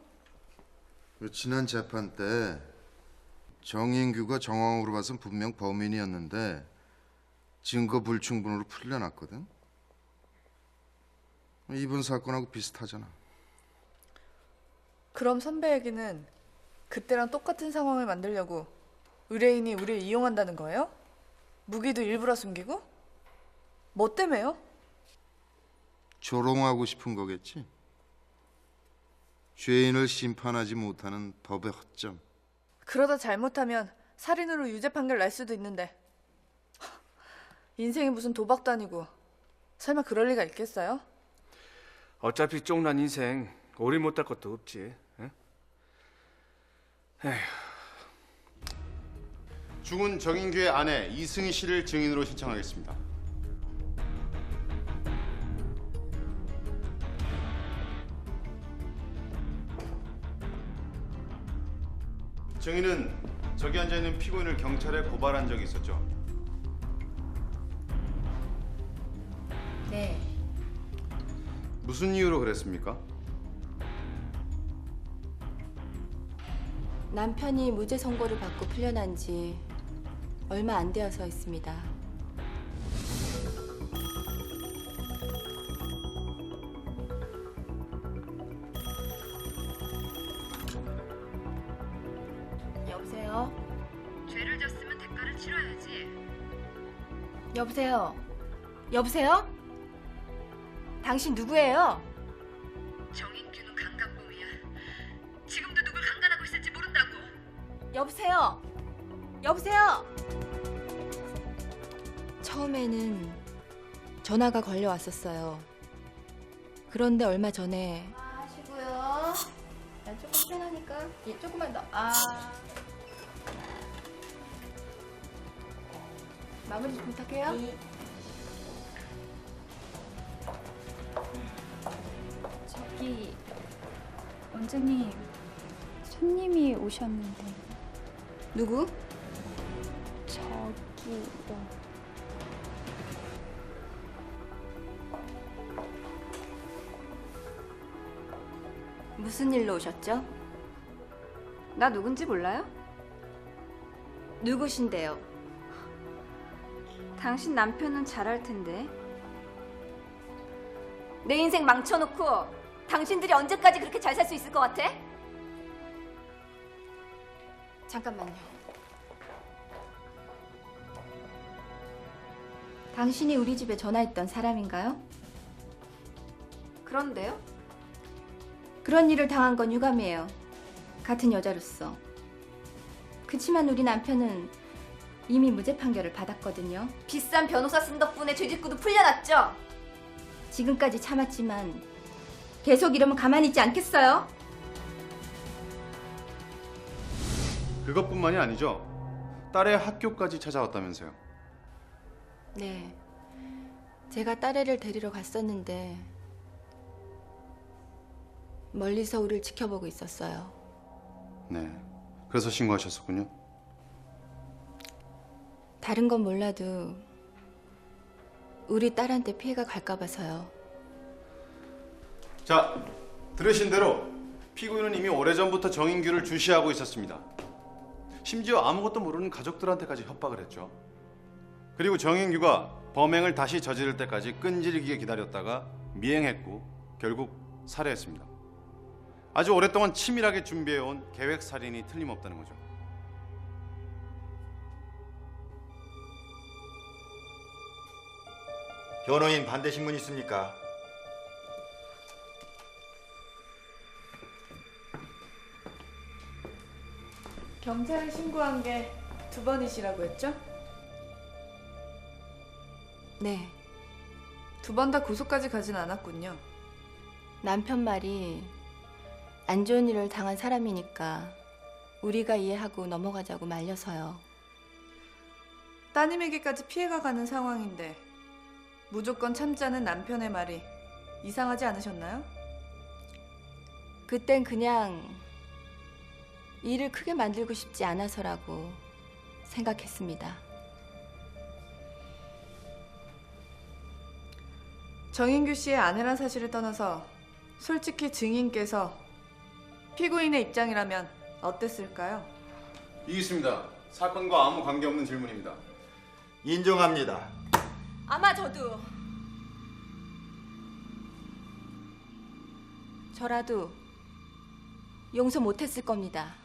S3: 지난 재판 때 정인규가 정황으로 봐선 분명 범인이었는데 증거 불충분으로 풀려났거든. 이번 사건하고 비슷하잖아.
S2: 그럼 선배 얘기는 그때랑 똑같은 상황을 만들려고 의뢰인이 우리를 이용한다는 거예요? 무기도 일부러 숨기고? 뭐 때문에요?
S3: 조롱하고 싶은 거겠지. 죄인을 심판하지 못하는 법의 허점.
S2: 그러다 잘못하면 살인으로 유죄 판결 날 수도 있는데 인생이 무슨 도박도 아니고 설마 그럴 리가 있겠어요?
S11: 어차피 쫑난 인생 오래 못할 것도 없지. 응? 에휴.
S1: 죽은 정인규의 아내 이승희 씨를 증인으로 신청하겠습니다. 증인은 저기 앉아있는 피고인을 경찰에 고발한 적이 있었죠?
S4: 네.
S1: 무슨 이유로 그랬습니까?
S4: 남편이 무죄 선고를 받고 풀려난 지 얼마 안 되어서였습니다. 여보세요?
S14: 죄를 졌으면 대가를 치러야지.
S4: 여보세요? 여보세요? 당신 누구예요?
S14: 정인규는 강간범이야. 지금도 누굴 강간하고 있을지 모른다고.
S4: 여보세요? 여보세요? 처음에는 전화가 걸려왔었어요. 그런데 얼마 전에
S8: 하시고요. 난 조금 편하니까 조금만 더.
S4: 마무리 좀 부탁해요.
S8: 저기 원장님 손님이 오셨는데.
S4: 누구?
S8: 저기요.
S4: 무슨 일로 오셨죠?
S2: 나 누군지 몰라요?
S4: 누구신데요?
S2: 당신 남편은 잘 알 텐데.
S4: 내 인생 망쳐놓고 당신들이 언제까지 그렇게 잘 살 수 있을 것 같아? 잠깐만요. 당신이 우리 집에 전화했던 사람인가요?
S2: 그런데요?
S4: 그런 일을 당한 건 유감이에요. 같은 여자로서. 그치만 우리 남편은 이미 무죄 판결을 받았거든요. 비싼 변호사 쓴 덕분에 죄짓고도 풀려났죠? 지금까지 참았지만 계속 이러면 가만히 있지 않겠어요?
S1: 그것뿐만이 아니죠. 딸의 학교까지 찾아왔다면서요.
S4: 네. 제가 딸애를 데리러 갔었는데 멀리서 우리를 지켜보고 있었어요.
S1: 네. 그래서 신고하셨었군요.
S4: 다른 건 몰라도 우리 딸한테 피해가 갈까 봐서요.
S1: 자, 들으신 대로 피고인은 이미 오래전부터 정인규를 주시하고 있었습니다. 심지어 아무것도 모르는 가족들한테까지 협박을 했죠. 그리고 정인규가 범행을 다시 저지를 때까지 끈질기게 기다렸다가 미행했고 결국 살해했습니다. 아주 오랫동안 치밀하게 준비해온 계획살인이 틀림없다는 거죠.
S5: 변호인 반대 신문 있습니까?
S2: 경찰에 신고한 게 2번이시라고 했죠?
S4: 네.
S2: 2번 다 구속까지 가진 않았군요.
S4: 남편 말이 안 좋은 일을 당한 사람이니까 우리가 이해하고 넘어가자고 말려서요.
S2: 따님에게까지 피해가 가는 상황인데 무조건 참자는 남편의 말이 이상하지 않으셨나요?
S4: 그땐 그냥 일을 크게 만들고 싶지 않아서라고 생각했습니다.
S2: 정인규 씨의 아내란 사실을 떠나서 솔직히 증인께서 피고인의 입장이라면 어땠을까요?
S1: 이기수입니다. 사건과 아무 관계없는 질문입니다.
S5: 인정합니다.
S4: 아마 저도. 저라도 용서 못했을 겁니다.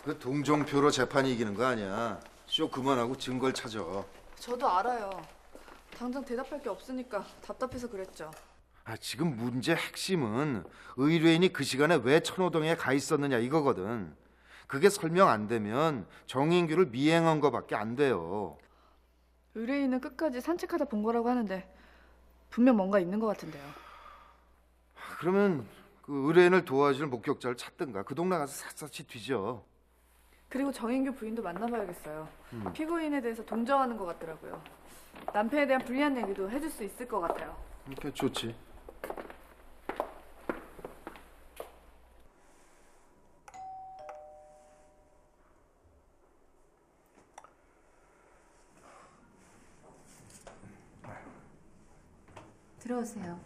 S3: 그 동정표로 재판이 이기는 거 아니야. 쇼 그만하고 증거를 찾아.
S2: 저도 알아요. 당장 대답할 게 없으니까 답답해서 그랬죠.
S3: 지금 문제 핵심은 의뢰인이 그 시간에 왜 천호동에 가 있었느냐 이거거든. 그게 설명 안 되면 정인규를 미행한 거밖에 안 돼요.
S2: 의뢰인은 끝까지 산책하다 본 거라고 하는데 분명 뭔가 있는 것 같은데요.
S3: 그러면 그 의뢰인을 도와줄 목격자를 찾든가 그 동네 가서 샅샅이 뒤져.
S2: 그리고 정인규 부인도 만나봐야겠어요. 피고인에 대해서 동정하는 것 같더라고요. 남편에 대한 불리한 얘기도 해줄 수 있을 것 같아요.
S3: 그러니까 좋지.
S12: 들어오세요.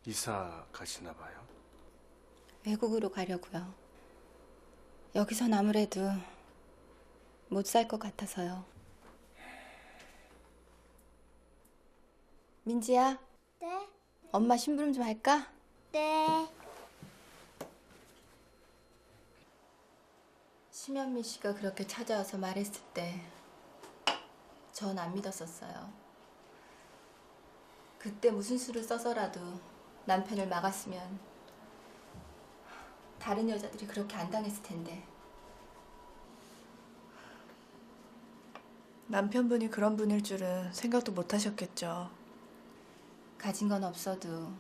S11: 이사 가시나 봐요?
S12: 외국으로 가려고요. 여기선 아무래도 못 살 것 같아서요. 민지야.
S15: 네.
S12: 엄마 심부름 좀 할까?
S15: 네.
S12: 심현미 씨가 그렇게 찾아와서 말했을 때 전 안 믿었었어요. 그때 무슨 수를 써서라도 남편을 막았으면 다른 여자들이 그렇게 안 당했을 텐데.
S2: 남편분이 그런 분일 줄은 생각도 못 하셨겠죠.
S12: 가진 건 없어도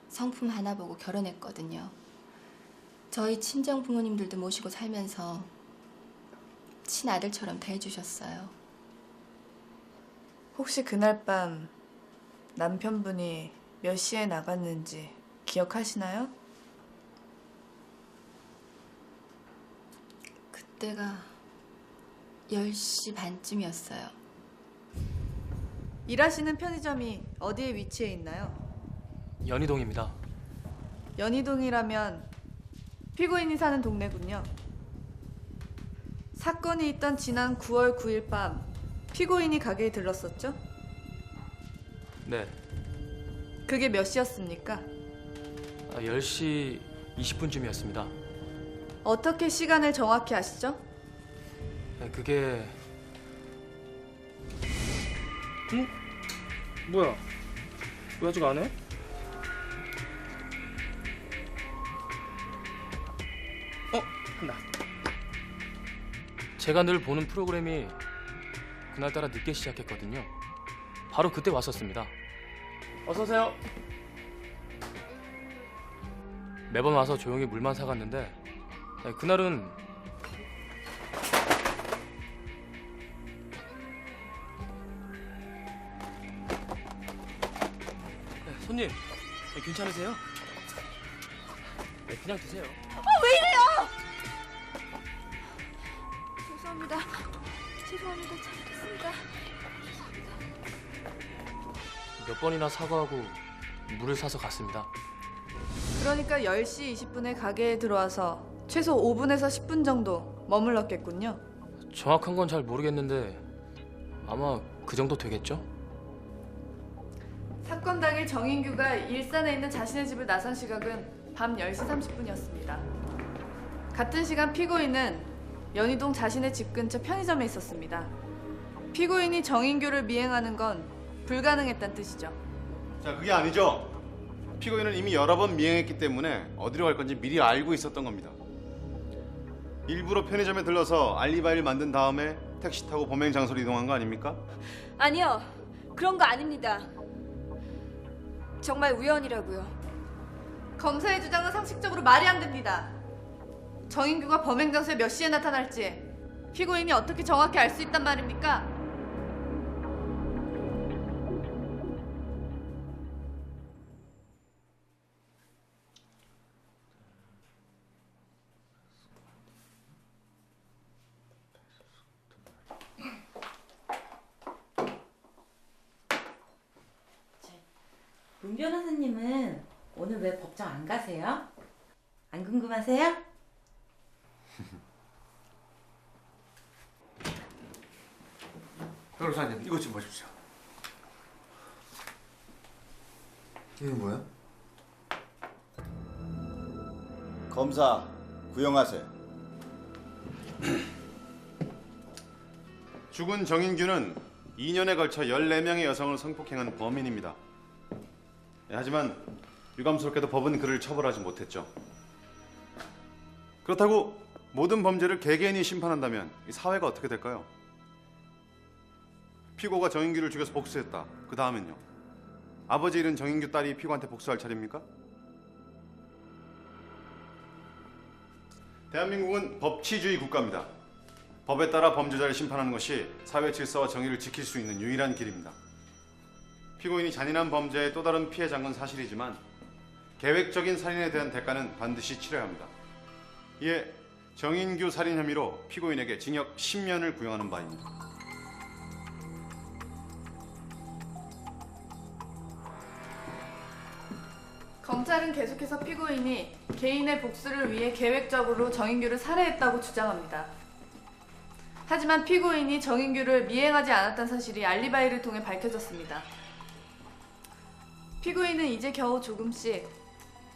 S12: 성품 하나 보고 결혼했거든요. 저희 친정 부모님들도 모시고 살면서 친아들처럼 대해주셨어요.
S2: 혹시 그날 밤 남편분이 몇 시에 나갔는지 기억하시나요?
S12: 그때가 10시 반쯤이었어요.
S2: 일하시는 편의점이 어디에 위치해 있나요?
S9: 연희동입니다.
S2: 연희동이라면 피고인이 사는 동네군요. 사건이 있던 지난 9월 9일 밤 피고인이 가게에 들렀었죠?
S9: 네.
S2: 그게 몇 시였습니까?
S9: 10시 20분쯤이었습니다.
S2: 어떻게 시간을 정확히 아시죠?
S9: 그게... 뭐야? 왜 아직 안 해? 한다. 제가 늘 보는 프로그램이 그날따라 늦게 시작했거든요. 바로 그때 왔었습니다. 어서 오세요. 매번 와서 조용히 물만 사갔는데 그날은 손님, 괜찮으세요? 그냥 드세요.
S4: 왜 이래요? 죄송합니다. 잘못했습니다.
S9: 몇 번이나 사과하고 물을 사서 갔습니다.
S2: 그러니까 10시 20분에 가게에 들어와서 최소 5분에서 10분 정도 머물렀겠군요.
S9: 정확한 건 잘 모르겠는데 아마 그 정도 되겠죠?
S2: 사건 당일 정인규가 일산에 있는 자신의 집을 나선 시각은 밤 10시 30분이었습니다. 같은 시간 피고인은 연희동 자신의 집 근처 편의점에 있었습니다. 피고인이 정인규를 미행하는 건 불가능했다는 뜻이죠.
S1: 자, 그게 아니죠. 피고인은 이미 여러 번 미행했기 때문에 어디로 갈 건지 미리 알고 있었던 겁니다. 일부러 편의점에 들러서 알리바이를 만든 다음에 택시 타고 범행 장소로 이동한 거 아닙니까?
S4: 아니요. 그런 거 아닙니다. 정말 우연이라고요.
S2: 검사의 주장은 상식적으로 말이 안 됩니다. 정인규가 범행 장소에 몇 시에 나타날지 피고인이 어떻게 정확히 알 수 있단 말입니까?
S16: 문 변호사님은 오늘 왜 법정 안 가세요? 안 궁금하세요?
S11: 변호사님, 이것 좀 보십시오.
S3: 이게 뭐야?
S5: 검사 구형하세요.
S1: 죽은 정인규는 2년에 걸쳐 14명의 여성을 성폭행한 범인입니다. 하지만 유감스럽게도 법은 그를 처벌하지 못했죠. 그렇다고 모든 범죄를 개개인이 심판한다면 이 사회가 어떻게 될까요? 피고가 정인규를 죽여서 복수했다. 그 다음엔요? 아버지 잃은 정인규 딸이 피고한테 복수할 차례입니까? 대한민국은 법치주의 국가입니다. 법에 따라 범죄자를 심판하는 것이 사회 질서와 정의를 지킬 수 있는 유일한 길입니다. 피고인이 잔인한 범죄의 또 다른 피해자인 건 사실이지만 계획적인 살인에 대한 대가는 반드시 치러야 합니다. 이에 정인규 살인 혐의로 피고인에게 징역 10년을 구형하는 바입니다.
S2: 검찰은 계속해서 피고인이 개인의 복수를 위해 계획적으로 정인규를 살해했다고 주장합니다. 하지만 피고인이 정인규를 미행하지 않았다는 사실이 알리바이를 통해 밝혀졌습니다. 피고인은 이제 겨우 조금씩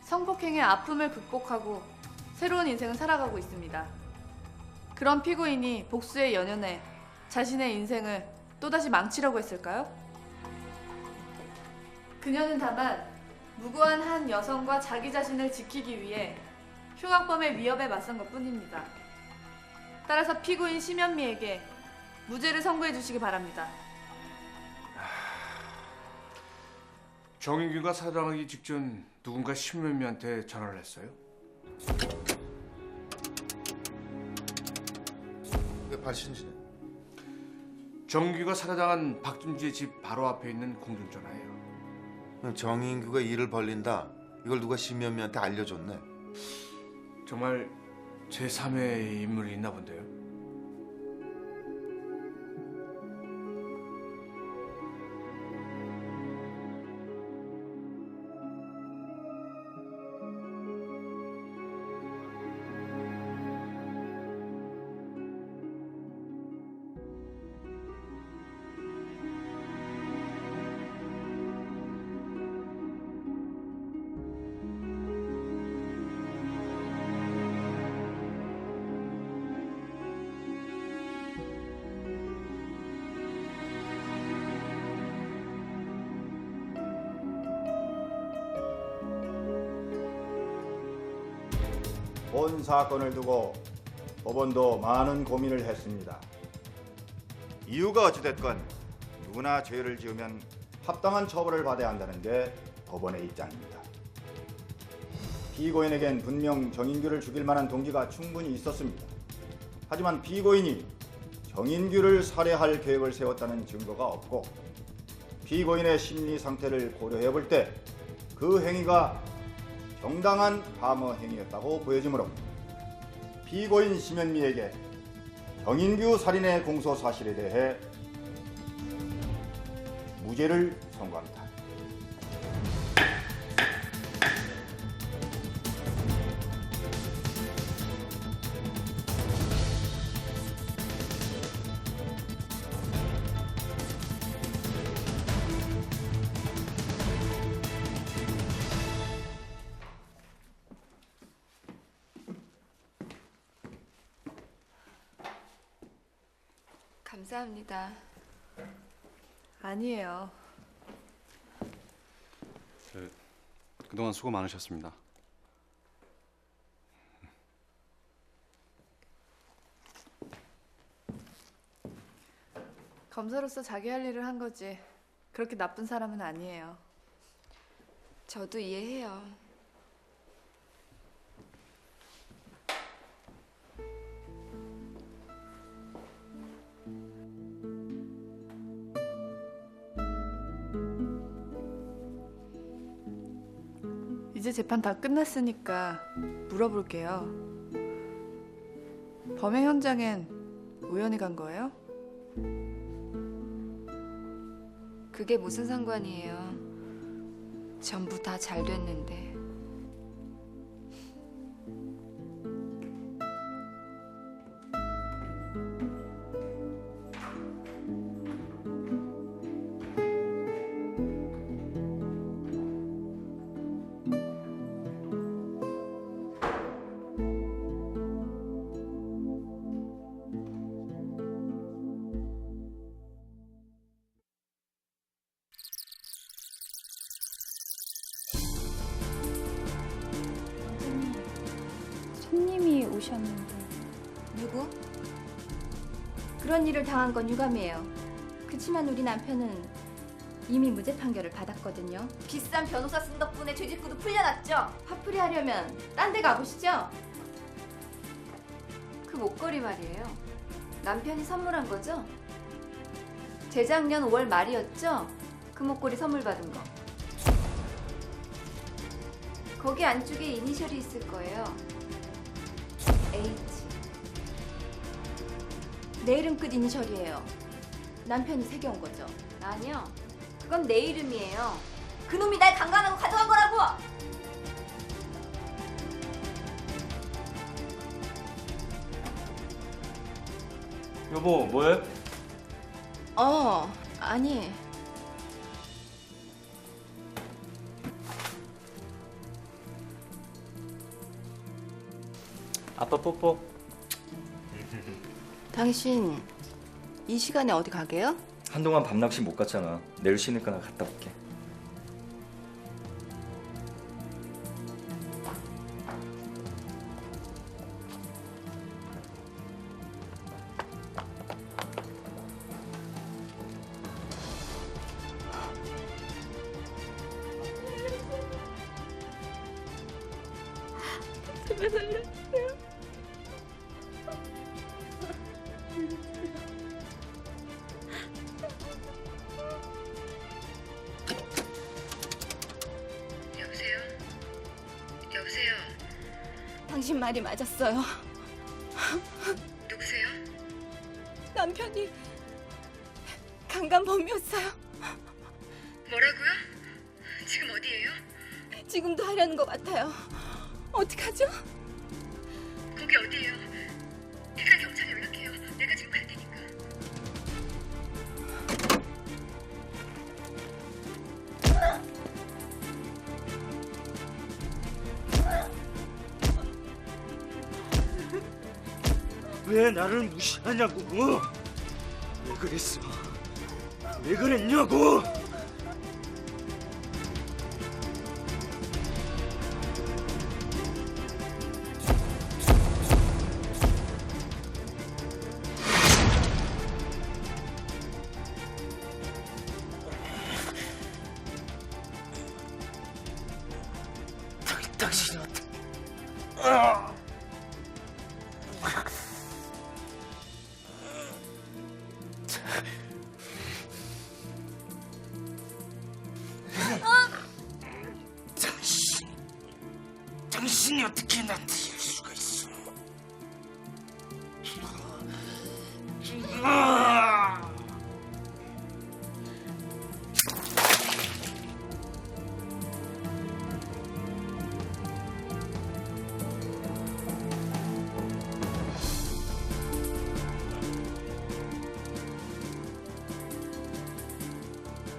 S2: 성폭행의 아픔을 극복하고 새로운 인생을 살아가고 있습니다. 그런 피고인이 복수에 연연해 자신의 인생을 또다시 망치려고 했을까요? 그녀는 다만 무고한 한 여성과 자기 자신을 지키기 위해 흉악범의 위협에 맞선 것뿐입니다. 따라서 피고인 심연미에게 무죄를 선고해 주시기 바랍니다.
S11: 정인규가 사망하기 직전 누군가 심연미한테 전화를 했어요?
S3: 왜 발신지네?
S11: 정인규가 살해당한 박준지의 집 바로 앞에 있는 공중전화예요.
S3: 정인규가 일을 벌린다. 이걸 누가 심연미한테 알려줬네.
S11: 정말 제3의 인물이 있나 본데요.
S5: 본 사건을 두고 법원도 많은 고민을 했습니다. 이유가 어찌됐건 누구나 죄를 지으면 합당한 처벌을 받아야 한다는 게 법원의 입장입니다. 피고인에겐 분명 정인규를 죽일 만한 동기가 충분히 있었습니다. 하지만 피고인이 정인규를 살해할 계획을 세웠다는 증거가 없고 피고인의 심리 상태를 고려해 볼 때 그 행위가 정당한 방어 행위였다고 보여지므로 피고인 심연미에게 정인규 살인의 공소 사실에 대해 무죄를 선고합니다.
S4: 감사합니다.
S2: 아니에요.
S1: 그동안 수고 많으셨습니다.
S2: 검사로서 자기 할 일을 한 거지. 그렇게 나쁜 사람은 아니에요.
S4: 저도 이해해요.
S2: 이제 재판 다 끝났으니까 물어볼게요. 범행 현장엔 우연히 간 거예요?
S4: 그게 무슨 상관이에요. 전부 다 잘 됐는데. 오셨는데.
S12: 누구?
S4: 그런 일을 당한 건 유감이에요. 그치만 우리 남편은 이미 무죄 판결을 받았거든요. 비싼 변호사 쓴 덕분에 죄짓고도 풀려났죠? 화풀이 하려면 딴 데 가보시죠. 그 목걸이 말이에요. 남편이 선물한 거죠? 재작년 5월 말이었죠? 그 목걸이 선물 받은 거. 거기 안쪽에 이니셜이 있을 거예요. H. 내 이름 끝 이니셜이에요. 남편이 새겨온 거죠? 아니요. 그건 내 이름이에요. 그놈이 날 강간하고 가져간 거라고!
S9: 여보, 뭐해?
S12: 아니.
S9: 아빠 뽀뽀.
S12: 당신 이 시간에 어디 가게요?
S15: 한동안 밤낚시 못 갔잖아. 내일 쉬니까 나 갔다 올게.
S4: 제발 살려주세요.
S14: 여보세요? 여보세요?
S4: 당신 말이 맞았어요.
S14: 누구세요?
S4: 남편이 강간범이었어요.
S14: 뭐라고요? 지금 어디예요?
S4: 지금도 하려는 것 같아요. 어떡하죠?
S14: 거기 어디예요? 일단 경찰에 연락해요. 내가 지금 갈 테니까.
S11: 왜 나를 무시하냐고? 왜 그랬어? 왜 그랬냐고? 당신이 어떻게? 당신이 어떻게 나한테 이럴 수가 있어?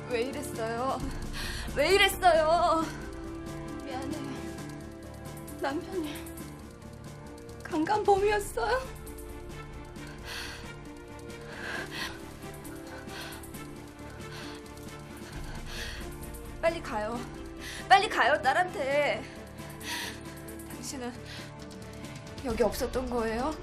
S4: 왜 이랬어요? 왜 이랬어요? 미안해. 남편이 강간범이었어요? 빨리 가요. 빨리 가요, 딸한테. 당신은 여기 없었던 거예요?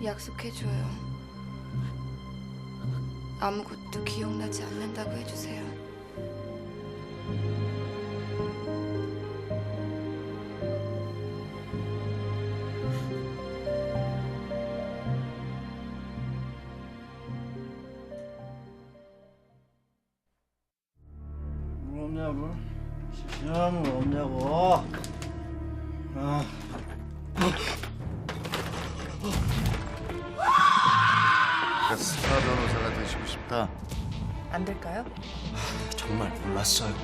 S4: 약속해줘요. 아무것도 기억나지 않는다고 해주세요.
S17: 물 없냐고? 시원한 물 없냐고? 아.
S3: 스타 변호사가 되시고 싶다.
S2: 안 될까요?
S17: 정말 몰랐어요.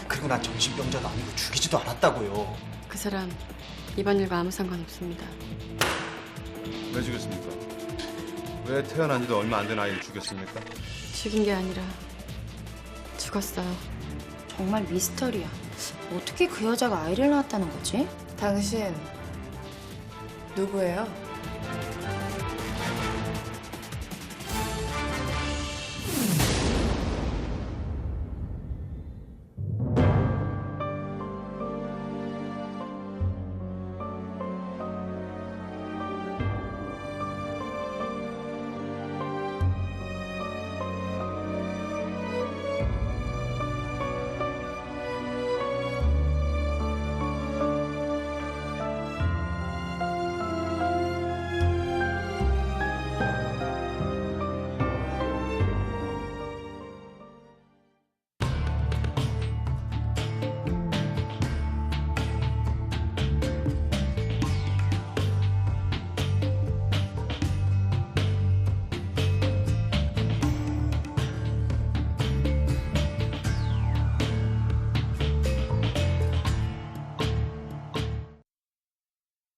S17: 그리고 난 정신병자도 아니고 죽이지도 않았다고요.
S18: 그 사람 이번 일과 아무 상관없습니다.
S1: 왜 죽였습니까? 왜 태어난 지도 얼마 안 된 아이를 죽였습니까?
S18: 죽인 게 아니라 죽었어요.
S19: 정말 미스터리야. 어떻게 그 여자가 아이를 낳았다는 거지?
S2: 당신 누구예요?